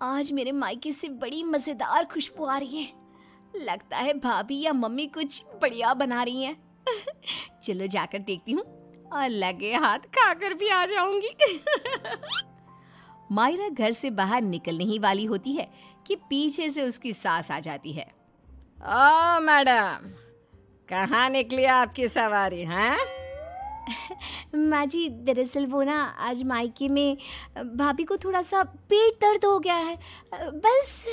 आज मेरे मायके से बड़ी मजेदार खुशबू आ रही है। लगता है भाभी या मम्मी कुछ बढ़िया बना रही हैं। चलो जाकर देखती हूँ और लगे हाथ खाकर भी आ जाऊंगी। मायरा घर से बाहर निकलने ही वाली होती है कि पीछे से उसकी सास आ जाती है। ओ मैडम, कहाँ निकली आपकी सवारी? हैं? माँ जी, दरअसल वो ना आज मायके में भाभी को थोड़ा सा पेट दर्द हो गया है। बस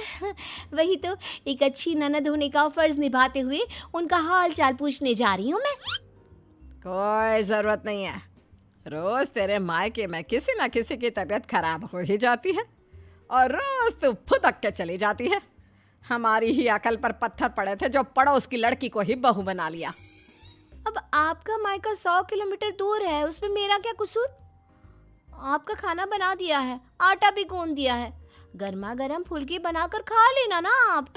वही तो एक अच्छी ननद होने का फर्ज निभाते हुए उनका हाल चाल पूछने जा रही हूँ मैं। कोई जरूरत नहीं है। रोज तेरे मायके में किसी न किसी की तबीयत खराब हो ही जाती है और रोज तू फुदक के चली जाती है। हमारी ही अकल पर पत्थर पड़े थे जो पड़ोस की लड़की को ही बहू बना लिया। अब आपका मायका 100 किलोमीटर दूर है, उसमें मेरा क्या कसूर? आपका खाना बना दिया है, आटा भी गूंद दिया है, गर्मा गर्म फुल्की बनाकर खा लेना ना आप।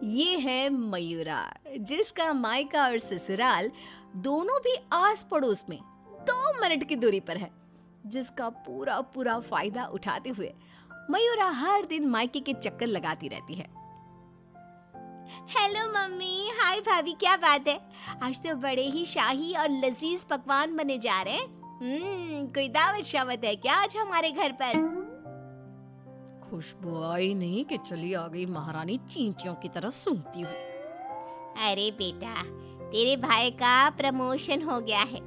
ये है मयूरा, जिसका मायका और ससुराल दोनों भी आस पड़ोस में 2 मिनट की दूरी पर है, जिसका पूरा पूरा फायदा उठाते हुए मयूरा हर दिन मायके के चक्कर लगाती रहती है। हेलो मम्मी, हाय भाभी, क्या बात है? आज तो बड़े ही शाही और लजीज पकवान बने जा रहे हैं। कोई दावत शावत है क्या आज हमारे घर पर? खुशबू आई नहीं कि चली आ गई महारानी चींटियों की तरह सूंघती हुई। अरे बेटा, तेरे भाई का प्रमोशन हो गया है,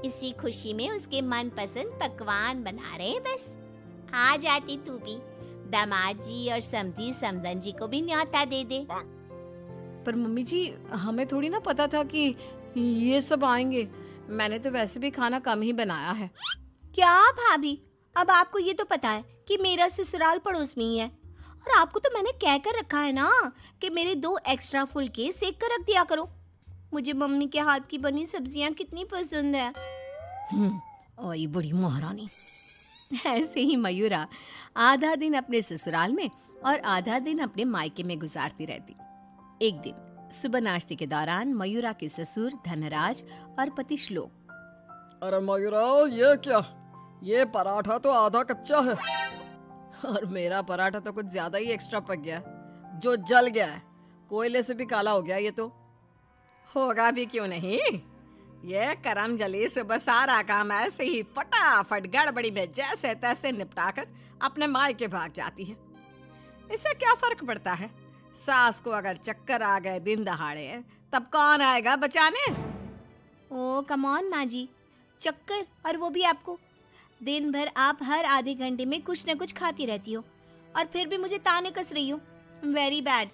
इसी खुशी में उसके मनपसंद पकवान बना रहे हैं। बस आ जाती तू भी, दामाद जी और समधी समदन जी को भी न्योता दे दे। पर मम्मी जी, हमें थोड़ी ना पता था कि ये सब आएंगे। मैंने तो वैसे भी खाना कम ही बनाया है। क्या भाभी, अब आपको ये तो पता है कि मेरा ससुराल पड़ोस में ही है, और आपको तो मैंने कह कर रखा है ना कि मेरे 2 एक्स्ट्रा फुलके सेक कर रख दिया करो। मुझे मम्मी के हाथ की बनी सब्जियां कितनी पसंद है। आई बड़ी महारानी। ऐसे ही मयूरा आधा दिन अपने ससुराल में और आधा दिन अपने मायके में गुजारती रहती। एक दिन सुबह नाश्ते के दौरान मयूरा के ससुर धनराज और पति श्लोक, अरे मयूरा, ये क्या? ये पराठा तो आधा कच्चा है और मेरा पराठा तो कुछ ज्यादा ही एक्स्ट्रा पक गया, जो जल गया है। कोयले से भी काला हो गया। ये तो होगा भी क्यों नहीं। ये करम जली सुबह सारा काम ऐसे ही फटाफट गड़बड़ी में जैसे तैसे निपटाकर अपने मायके भाग जाती है। इससे क्या फर्क पड़ता है? सास को अगर चक्कर आ गए दिन दहाड़े, तब कौन आएगा बचाने? ओ कम ऑन माँ जी, चक्कर, और वो भी आपको? दिन भर आप हर आधे घंटे में कुछ न कुछ खाती रहती हो और फिर भी मुझे ताने कस रही हो। Very bad.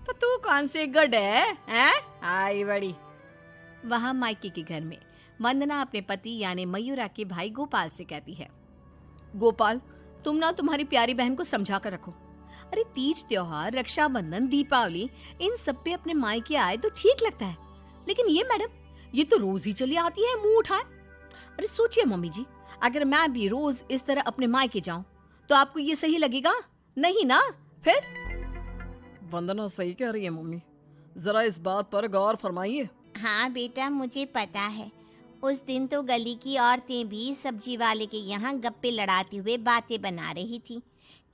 तो तू कौन सी गुड है, हैं? आई बड़ी। वहाँ मायके के घर में वंदना अपने पति यानी मयूरा के भाई गोपाल से कहती है, गोपाल, तुम ना तुम्हारी प्यारी बहन को समझा कर रखो। अरे तीज त्योहार, रक्षाबंधन, दीपावली, इन सब पे अपने मायके आए तो ठीक लगता है, लेकिन ये मैडम, ये तो रोज ही चली आती है मुंह उठाए। अरे सोचिए मम्मी जी, अगर मैं भी रोज इस तरह अपने मायके जाऊं तो आपको ये सही लगेगा? नहीं ना? फिर वंदना सही कह रही है मम्मी, जरा इस बात पर गौर फरमाइए। हाँ बेटा, मुझे पता है। उस दिन तो गली की औरतें भी सब्जी वाले के यहाँ गप्पे लड़ाती हुए बातें बना रही थी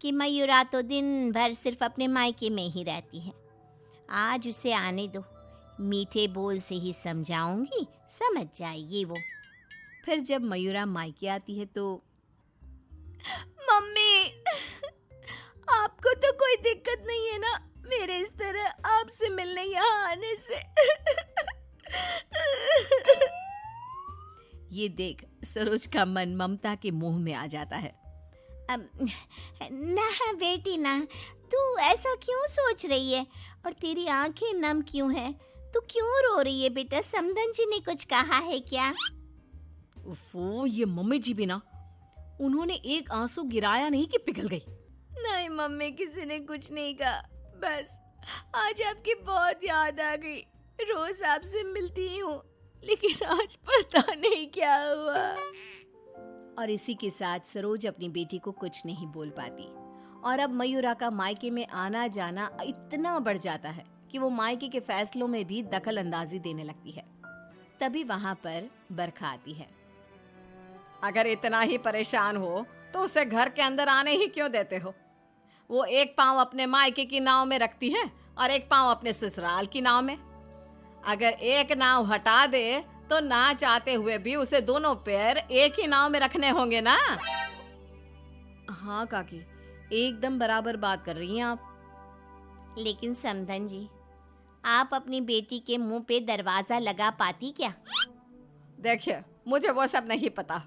कि मयूरा तो दिन भर सिर्फ अपने मायके में ही रहती है। आज उसे आने दो, मीठे बोल से ही समझाऊंगी, समझ जाएगी वो। फिर जब मयूरा मायके आती है तो, मम्मी, आपको तो कोई दिक्कत नहीं है ना मेरे इस तरह आपसे मिलने यहाँ आने से? ये देख सरोज का मन ममता के मुंह में आ जाता है। ना बेटी ना, तू ऐसा क्यों सोच रही है और तेरी आंखें नम क्यों है? तू क्यों रो रही है बेटा? समधन जी ने कुछ कहा है क्या? उफ़ो, ये मम्मी जी भी ना, उन्होंने एक आंसू गिराया नहीं कि पिघल गई। नहीं मम्मी, किसी ने कुछ नहीं कहा, बस आज आपकी बहुत याद आ गई। रोज आपसे मिलती ही हूँ, लेकिन आज पता नहीं क्या हुआ। और इसी के साथ सरोज अपनी बेटी को कुछ नहीं बोल पाती और अब मयूरा का मायके में आना जाना इतना बढ़ जाता है कि वो मायके के फैसलों में भी दखल अंदाजी देने लगती है। तभी वहाँ पर बरखा आती है। अगर इतना ही परेशान हो तो उसे घर के अंदर आने ही क्यों देते हो? वो एक पाँव अपने मायके की नाव में रखती है और एक पाँव अपने ससुराल की नाव में। अगर एक नाव हटा दे तो ना चाहते हुए भी उसे दोनों पैर एक ही नाव में रखने होंगे ना। हाँ काकी, एकदम बराबर बात कर रही हैं आप। लेकिन समधन जी, आप अपनी बेटी के मुंह पे दरवाजा लगा पाती क्या? देखिए, मुझे वो सब नहीं पता।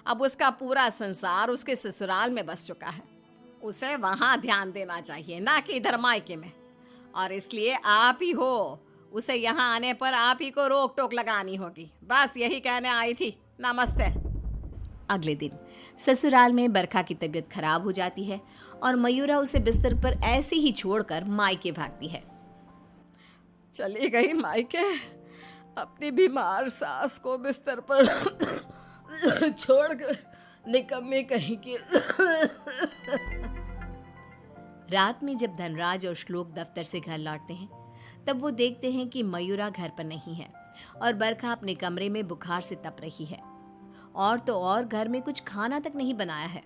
अब उसका पूरा संसार उसके ससुराल में बस चुका है। उसे वहां ध्यान देना चाहिए, ना कि इधर मायके में। और इसलिए आप ही हो, उसे यहाँ आने पर आप ही को रोक टोक लगानी होगी। बस यही कहने आई थी। नमस्ते। अगले दिन ससुराल में बरखा की तबीयत खराब हो जाती है और मयूरा उसे बिस्तर पर ऐसे ही छोड़कर मायके भागती है। चली गई मायके, अपनी बीमार सास को बिस्तर पर छोड़कर, निकम्मी कहीं की। रात में जब धनराज और श्लोक दफ्तर से घर लौटते हैं, तब वो देखते हैं कि मयूरा घर पर नहीं है और बरखा अपने कमरे में बुखार से तप रही है। और तो और घर में कुछ खाना तक नहीं बनाया है।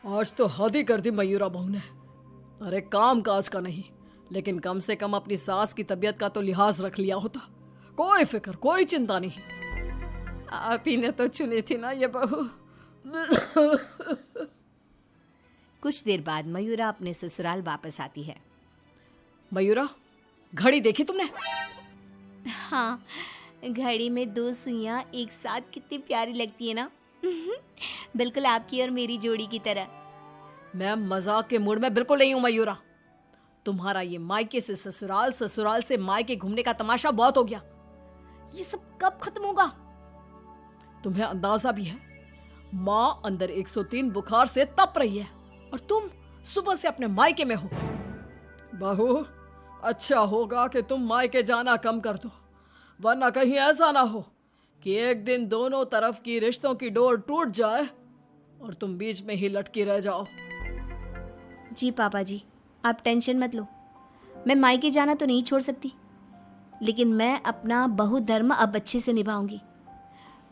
आज तो हद ही कर दी मयूरा बहू ने। अरे काम काज का नहीं, लेकिन कम से कम अपनी सास की तबीयत का तो लिहाज रख लिया होता। कोई फिक्र, कोई चिंता नहीं। आप ही ने तो चुनी थी ना ये बहू। कुछ देर बाद मयूरा अपने ससुराल वापस आती है। मयूरा, घड़ी देखी तुमने? हाँ, घड़ी में 2 सुइयां एक साथ कितनी प्यारी लगती है ना। बिल्कुल आपकी और मेरी जोड़ी की तरह। मैं मजाक के मूड में बिल्कुल नहीं हूं मयूरा। तुम्हारा ये मायके से ससुराल, ससुराल से मायके घूमने का तमाशा बहुत हो गया। ये सब कब खत्म होगा? तुम्हें अंदाजा भी है, माँ अंदर 103 बुखार से तप रही है और तुम सुबह से अपने मायके में हो। बहू, अच्छा होगा कि तुम मायके जाना कम कर दो, वरना कहीं ऐसा ना हो कि एक दिन दोनों तरफ की रिश्तों की डोर टूट जाए और तुम बीच में ही लटकी रह जाओ। जी पापा जी, आप टेंशन मत लो। मैं मायके जाना तो नहीं छोड़ सकती, लेकिन मैं अपना बहु धर्म अब अच्छे से निभाऊंगी।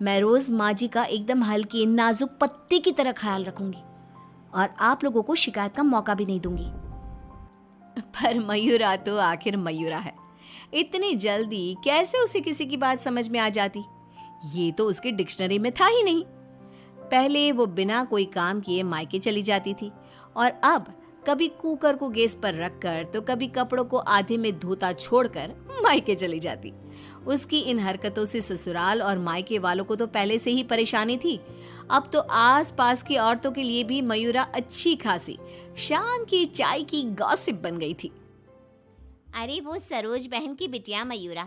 मैं रोज माँ जी का एकदम हल्की नाजुक पत्ते की तरह ख्याल रखूंगी और आप लोगों को शिकायत का मौका भी नहीं दूंगी। पर मयूरा तो आखिर मयूरा है, इतनी जल्दी कैसे उसे किसी की बात समझ में आ जाती? ये तो उसके डिक्शनरी में था ही नहीं। पहले वो बिना कोई काम किए मायके चली जाती थी और अब कभी कुकर को गैस पर रखकर तो कभी कपड़ों को आधे में धोता छोड़कर मायके चली जाती। उसकी इन हरकतों से ससुराल और मायके वालों को तो पहले से ही परेशानी थी। अब तो आस-पास की औरतों के लिए भी मयूरा अच्छी खासी शाम की चाय की गॉसिप बन गई थी। अरे वो सरोज बहन की बिटिया मयूरा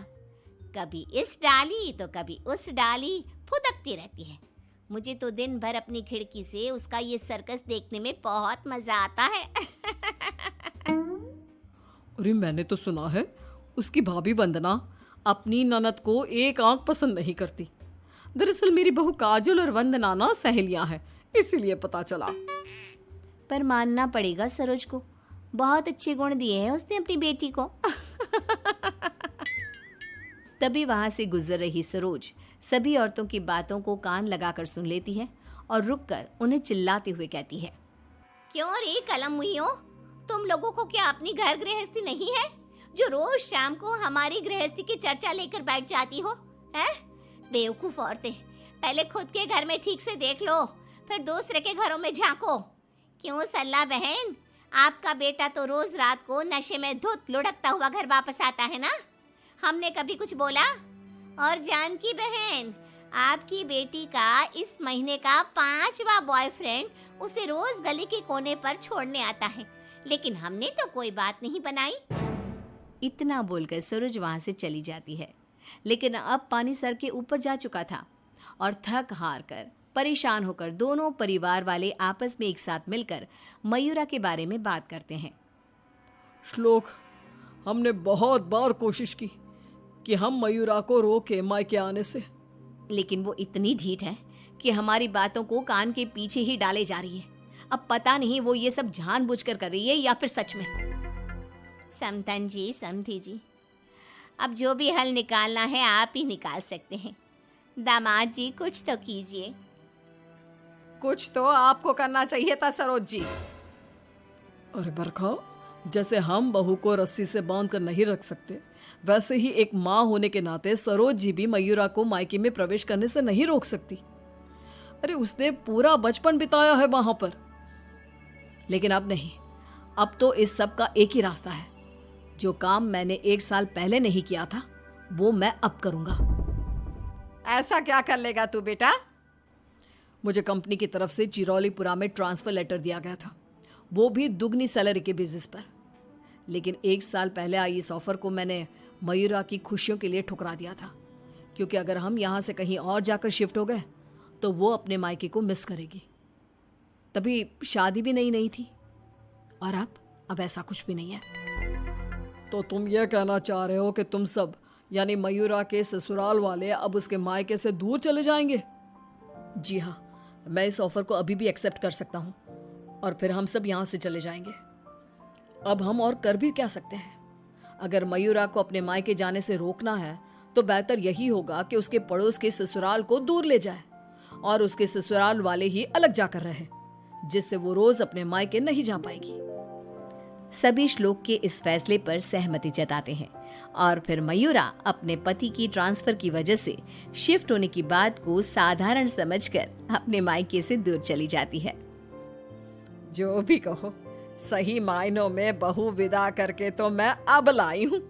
कभी इस डाली तो कभी उस डाली फुदकती रहती है। मुझे तो दिन भर अपनी खिड़की से उसका ये सर्कस देखने में बहुत मजा आता है। अरे मैंने तो सुना है उसकी भाभी वंदना अपनी ननद को एक आंख पसंद नहीं करती। दरअसल मेरी बहू काजल और वंदना ना सहेलियां हैं, इसीलिए पता चला। पर मानना पड़ेगा सरोज को, बहुत अच्छे गुण दिए हैं उसने अपनी बेटी को। तभी वहां से गुजर रही सरोज सभी औरतों की बातों को कान लगाकर सुन लेती है और रुककर उन्हें चिल्लाते हुए कहती है, क्यों रे कलम हुईओ, तुम लोगों को क्या अपनी घर गृहस्थी नहीं है जो रोज शाम को हमारी गृहस्थी की चर्चा लेकर बैठ जाती हो? हैं? बेवकूफ औरतें, पहले खुद के घर में ठीक से देख लो, फिर दूसरे के घरों में झांको। क्यों सल्ला बहन, आपका बेटा तो रोज रात को नशे में धुत लुढ़कता हुआ घर वापस आता है ना? हमने कभी कुछ बोला? और जानकी बहन, आपकी बेटी का इस महीने का 5वां बॉयफ्रेंड उसे रोज गली के कोने पर छोड़ने आता है, लेकिन हमने तो कोई बात नहीं बनाई। इतना बोलकर सरोज वहां से चली जाती है, लेकिन अब पानी सर के ऊपर जा चुका था और थक हार कर परेशान होकर दोनों परिवार वाले आपस में एक साथ मिलकर मयूरा के बारे में बात करते हैं। श्लोक, हमने बहुत बार कोशिश की कि हम मयूरा को रोके मायके आने से, लेकिन वो इतनी ढीठ है कि हमारी बातों को कान के पीछे ही डाले जा रही है। अब पता नहीं वो ये सब जानबूझकर कर रही है या फिर सच में। समधन जी, समधी जी, अब जो भी हल निकालना है आप ही निकाल सकते हैं। दामाद जी कुछ तो कीजिए। कुछ तो आपको करना चाहिए था सरोज जी। अरे बरखा, जैसे हम बहू को रस्सी से बांध कर नहीं रख सकते, वैसे ही एक माँ होने के नाते सरोज जी भी मयूरा को मायके में प्रवेश करने से नहीं रोक सकती। अरे उसने पूरा बचपन बिताया है वहां पर। लेकिन अब नहीं, अब तो इस सब का एक ही रास्ता है। जो काम मैंने 1 साल पहले नहीं किया था वो मैं अब करूंगा। ऐसा क्या कर लेगा तू बेटा? मुझे कंपनी की तरफ से चिरौलीपुरा में ट्रांसफर लेटर दिया गया था, वो भी दुगनी सैलरी के बेसिस पर। लेकिन 1 साल पहले आई इस ऑफर को मैंने मयूरा की खुशियों के लिए ठुकरा दिया था, क्योंकि अगर हम यहाँ से कहीं और जाकर शिफ्ट हो गए तो वो अपने मायके को मिस करेगी। तभी शादी भी नहीं थी, और अब ऐसा कुछ भी नहीं है। तो तुम ये कहना चाह रहे हो कि तुम सब यानी मयूरा के ससुराल वाले अब उसके मायके से दूर चले जाएंगे? जी हाँ, मैं इस ऑफर को अभी भी एक्सेप्ट कर सकता हूँ और फिर हम सब यहाँ से चले जाएंगे। अब हम और कर भी क्या सकते हैं? अगर मयूरा को अपने मायके जाने से रोकना है तो बेहतर यही होगा कि उसके पड़ोस के ससुराल को दूर ले जाए और उसके ससुराल वाले ही अलग जाकर रहे, जिससे वो रोज अपने मायके नहीं जा पाएगी। सभी श्लोक के इस फैसले पर सहमति जताते हैं और फिर मयूरा अपने पति की ट्रांसफर की वजह से शिफ्ट होने की बात को साधारण समझकर अपने मायके से दूर चली जाती है। जो भी कहो, सही मायनों में बहू विदा करके तो मैं अब लाई हूँ।